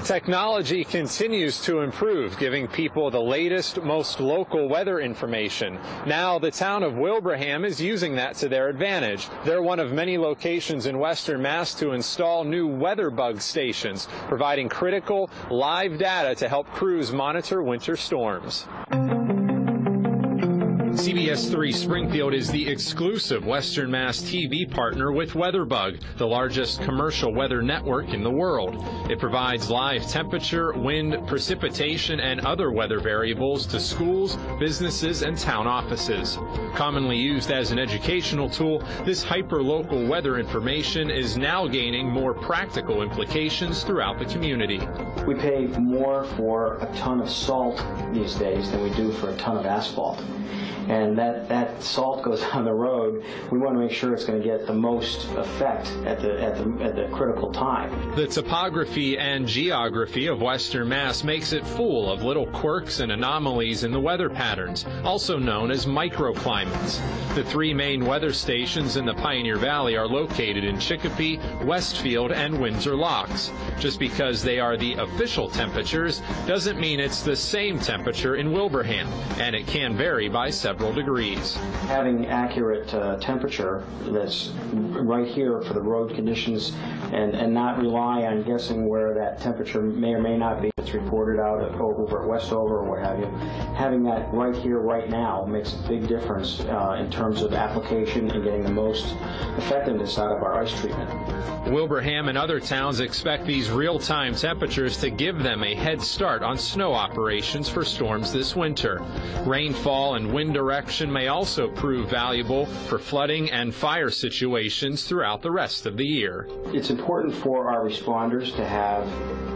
Technology continues to improve, giving people the latest, most local weather information. Now, the town of Wilbraham is using that to their advantage. They're one of many locations in Western Mass to install new WeatherBug stations, providing critical, live data to help crews monitor winter storms. CBS 3 Springfield is the exclusive Western Mass TV partner with WeatherBug, the largest commercial weather network in the world. It provides live temperature, wind, precipitation, and other weather variables to schools, businesses, and town offices. Commonly used as an educational tool, this hyper-local weather information is now gaining more practical implications throughout the community. We pay more for a ton of salt these days than we do for a ton of asphalt. And that salt goes on the road. We want to make sure it's going to get the most effect at the critical time. The topography and geography of Western Mass makes it full of little quirks and anomalies in the weather patterns, also known as microclimates. The three main weather stations in the Pioneer Valley are located in Chicopee, Westfield, and Windsor Locks. Just because they are the official temperatures doesn't mean it's the same temperature in Wilbraham, and it can vary by several degrees. Having accurate temperature that's right here for the road conditions and not rely on guessing where that temperature may or may not be. It's reported out over at Westover or what have you. Having that right here, right now makes a big difference in terms of application and getting the most effectiveness out of our ice treatment. Wilbraham and other towns expect these real-time temperatures to give them a head start on snow operations for storms this winter. Rainfall and wind direction may also prove valuable for flooding and fire situations throughout the rest of the year. It's important for our responders to have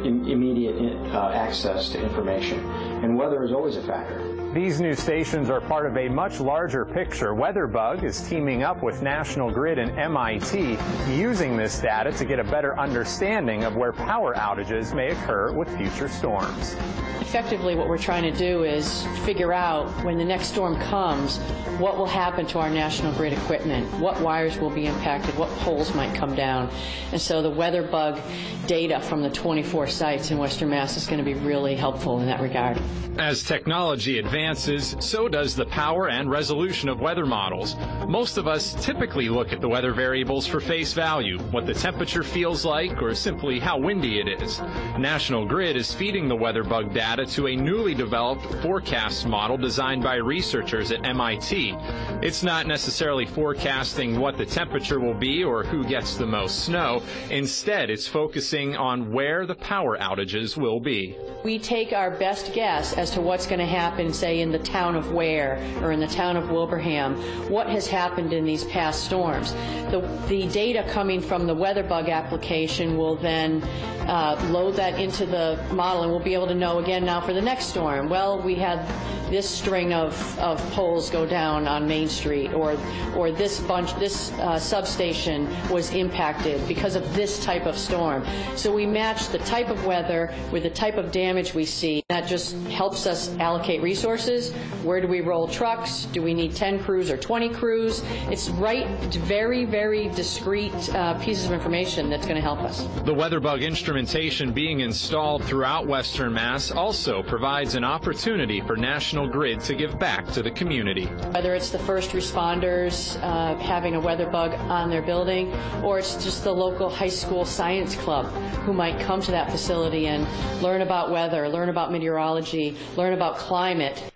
immediate access to information, and weather is always a factor. These new stations are part of a much larger picture. WeatherBug is teaming up with National Grid and MIT, using this data to get a better understanding of where power outages may occur with future storms. Effectively, what we're trying to do is figure out when the next storm comes, what will happen to our National Grid equipment, what wires will be impacted, what poles might come down. And so the WeatherBug data from the 24 sites in Western Mass is going to be really helpful in that regard. As technology advances, so does the power and resolution of weather models. Most of us typically look at the weather variables for face value, what the temperature feels like, or simply how windy it is. National Grid is feeding the WeatherBug data to a newly developed forecast model designed by researchers at MIT. It's not necessarily forecasting what the temperature will be or who gets the most snow. Instead, it's focusing on where the power outages will be. We take our best guess as to what's going to happen, say, in the town of Ware or in the town of Wilbraham, what has happened in these past storms. The data coming from the WeatherBug application will then load that into the model, and we'll be able to know again now for the next storm. Well, we had this string of poles go down on Main Street, or this substation was impacted because of this type of storm. So we match the type of weather with the type of damage we see. That just helps us allocate resources. Where do we roll trucks? Do we need 10 crews or 20 crews? It's very, very discrete pieces of information that's going to help us. The WeatherBug instrumentation being installed throughout Western Mass also provides an opportunity for National Grid to give back to the community. Whether it's the first responders having a WeatherBug on their building, or it's just the local high school science club who might come to that facility and learn about weather, learn about meteorology, learn about climate,